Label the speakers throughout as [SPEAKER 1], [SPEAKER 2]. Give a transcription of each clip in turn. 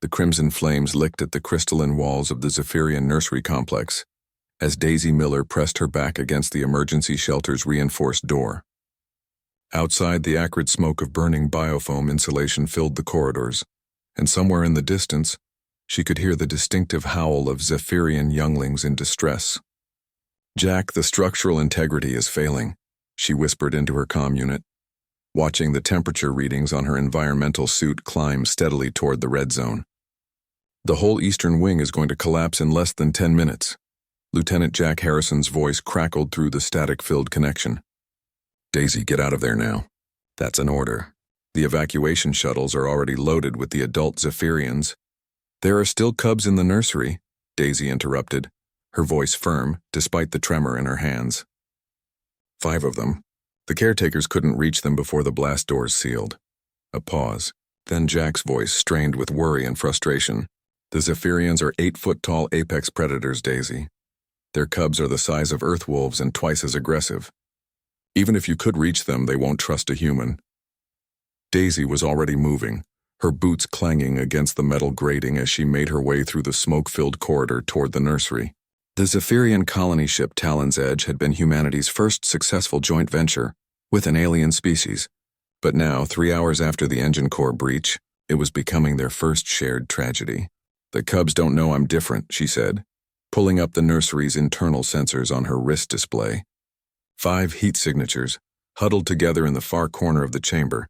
[SPEAKER 1] The crimson flames licked at the crystalline walls of the Zephyrian nursery complex as Daisy Miller pressed her back against the emergency shelter's reinforced door. Outside, the acrid smoke of burning biofoam insulation filled the corridors, and somewhere in the distance, she could hear the distinctive howl of Zephyrian younglings in distress. "Jack, the structural integrity is failing," she whispered into her comm unit, watching the temperature readings on her environmental suit climb steadily toward the red zone. "The whole eastern wing is going to collapse in less than 10 minutes. Lieutenant Jack Harrison's voice crackled through the static-filled connection. "Daisy, get out of there now." "That's an order. The evacuation shuttles are already loaded with the adult Zephyrians." "There are still cubs in the nursery," Daisy interrupted, her voice firm despite the tremor in her hands. "5 of them. The caretakers couldn't reach them before the blast doors sealed." A pause. Then Jack's voice strained with worry and frustration. "The Zephyrians are 8-foot-tall apex predators, Daisy. Their cubs are the size of earth wolves and twice as aggressive. Even if you could reach them, they won't trust a human." Daisy was already moving, her boots clanging against the metal grating as she made her way through the smoke-filled corridor toward the nursery. The Zephyrian colony ship Talon's Edge had been humanity's first successful joint venture with an alien species, but now, 3 hours after the engine core breach, it was becoming their first shared tragedy. "The cubs don't know I'm different," she said, pulling up the nursery's internal sensors on her wrist display. 5 heat signatures, huddled together in the far corner of the chamber,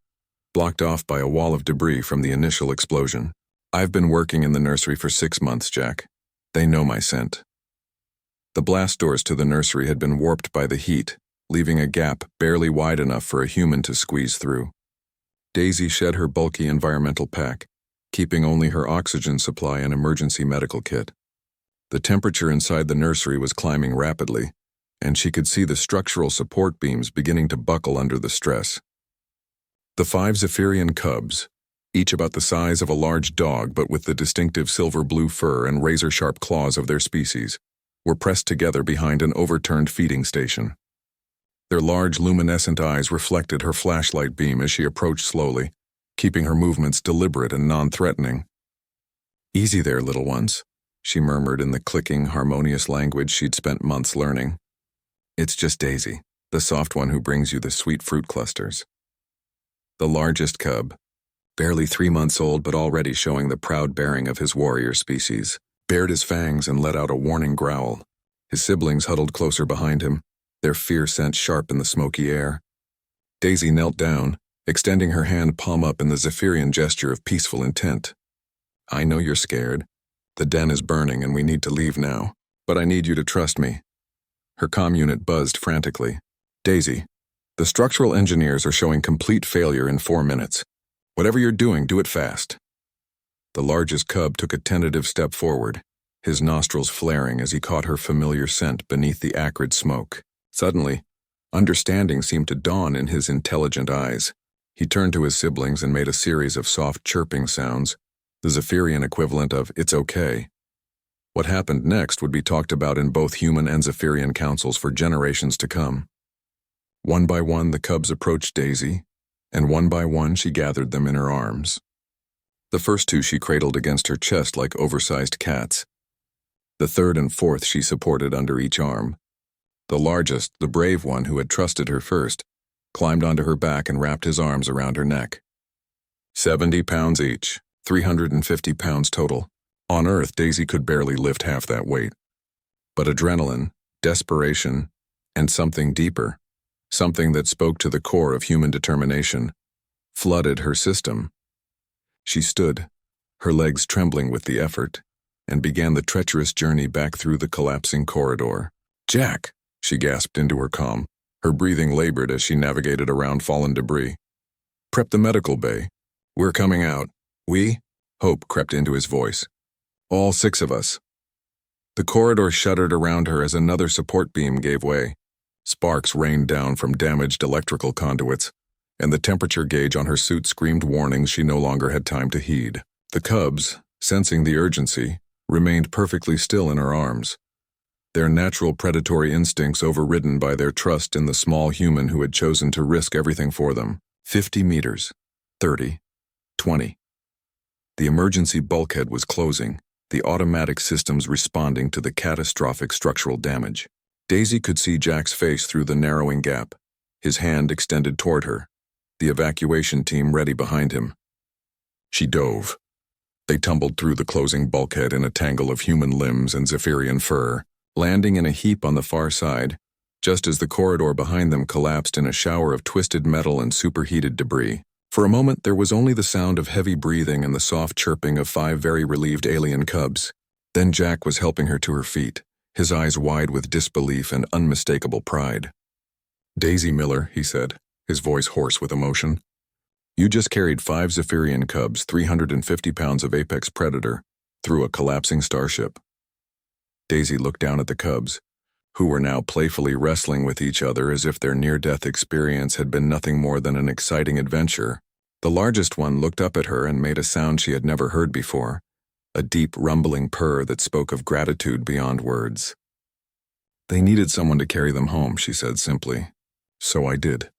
[SPEAKER 1] blocked off by a wall of debris from the initial explosion. "I've been working in the nursery for 6 months, Jack. They know my scent." The blast doors to the nursery had been warped by the heat, leaving a gap barely wide enough for a human to squeeze through. Daisy shed her bulky environmental pack, keeping only her oxygen supply and emergency medical kit. The temperature inside the nursery was climbing rapidly, and she could see the structural support beams beginning to buckle under the stress. The 5 Zephyrian cubs, each about the size of a large dog but with the distinctive silver-blue fur and razor-sharp claws of their species, were pressed together behind an overturned feeding station. Their large luminescent eyes reflected her flashlight beam as she approached slowly, keeping her movements deliberate and non-threatening. "Easy there, little ones," she murmured in the clicking, harmonious language she'd spent months learning. "It's just Daisy, the soft one who brings you the sweet fruit clusters." The largest cub, barely 3 months old but already showing the proud bearing of his warrior species, bared his fangs and let out a warning growl. His siblings huddled closer behind him, their fear scent sharp in the smoky air. Daisy knelt down, extending her hand palm up in the Zephyrian gesture of peaceful intent. "I know you're scared. The den is burning and we need to leave now, but I need you to trust me." Her comm unit buzzed frantically. "Daisy, the structural engineers are showing complete failure in 4 minutes. Whatever you're doing, do it fast." The largest cub took a tentative step forward, his nostrils flaring as he caught her familiar scent beneath the acrid smoke. Suddenly, understanding seemed to dawn in his intelligent eyes. He turned to his siblings and made a series of soft chirping sounds, the Zephyrian equivalent of "it's okay." What happened next would be talked about in both human and Zephyrian councils for generations to come. One by one, the cubs approached Daisy, and one by one she gathered them in her arms. The first 2 she cradled against her chest like oversized cats. The third and fourth she supported under each arm. The largest, the brave one who had trusted her first, climbed onto her back and wrapped his arms around her neck. 70 pounds each, 350 pounds total. On Earth, Daisy could barely lift half that weight. But adrenaline, desperation, and something deeper, something that spoke to the core of human determination, flooded her system. She stood, her legs trembling with the effort, and began the treacherous journey back through the collapsing corridor. "Jack!" she gasped into her comm, her breathing labored as she navigated around fallen debris. "Prep the medical bay. We're coming out." "We?" Hope crept into his voice. "All 6 of us." The corridor shuddered around her as another support beam gave way. Sparks rained down from damaged electrical conduits, and the temperature gauge on her suit screamed warnings she no longer had time to heed. The cubs, sensing the urgency, remained perfectly still in her arms, their natural predatory instincts overridden by their trust in the small human who had chosen to risk everything for them. 50 meters. 30. 20. The emergency bulkhead was closing, the automatic systems responding to the catastrophic structural damage. Daisy could see Jack's face through the narrowing gap, his hand extended toward her, the evacuation team ready behind him. She dove. They tumbled through the closing bulkhead in a tangle of human limbs and Zephyrian fur, landing in a heap on the far side, just as the corridor behind them collapsed in a shower of twisted metal and superheated debris. For a moment, there was only the sound of heavy breathing and the soft chirping of 5 very relieved alien cubs. Then Jack was helping her to her feet, his eyes wide with disbelief and unmistakable pride. "Daisy Miller," he said, his voice hoarse with emotion. "You just carried 5 Zephyrian cubs, 350 pounds of apex predator, through a collapsing starship." Daisy looked down at the cubs, who were now playfully wrestling with each other as if their near-death experience had been nothing more than an exciting adventure. The largest one looked up at her and made a sound she had never heard before, a deep, rumbling purr that spoke of gratitude beyond words. "They needed someone to carry them home," she said simply. "So I did."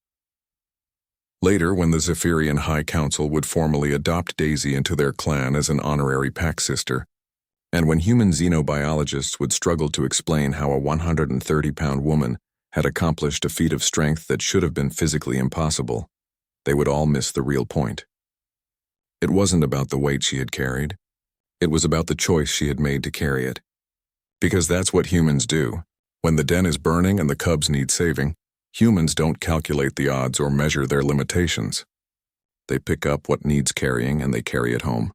[SPEAKER 1] Later, when the Zephyrian High Council would formally adopt Daisy into their clan as an honorary pack sister, and when human xenobiologists would struggle to explain how a 130-pound woman had accomplished a feat of strength that should have been physically impossible, they would all miss the real point. It wasn't about the weight she had carried. It was about the choice she had made to carry it. Because that's what humans do. When the den is burning and the cubs need saving, humans don't calculate the odds or measure their limitations. They pick up what needs carrying and they carry it home.